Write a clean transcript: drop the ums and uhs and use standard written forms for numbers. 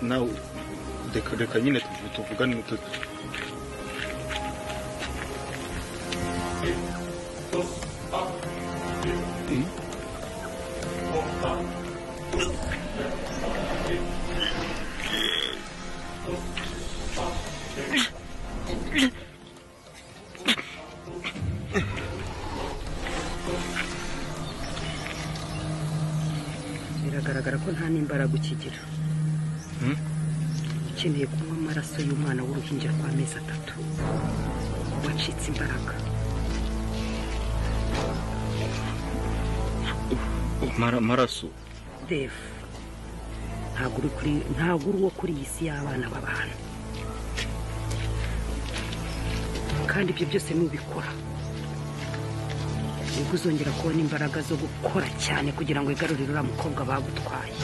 nawe reka nyine tuvugane biragaragara ko nta n'imbaraga ukigira ukeneye kunywa amaraso y'umwana w'uruhinja rw'amezi 3 wacitse imbaraga. maraso Dave ntabwo uri uwo kuri iyi si y'abana b'abantu, kandi ibyo byose nubikora nibwo uzongera kubona imbaraga zo gukora cyane kugira ngo igarurire uriya mukobwa bagutwaye.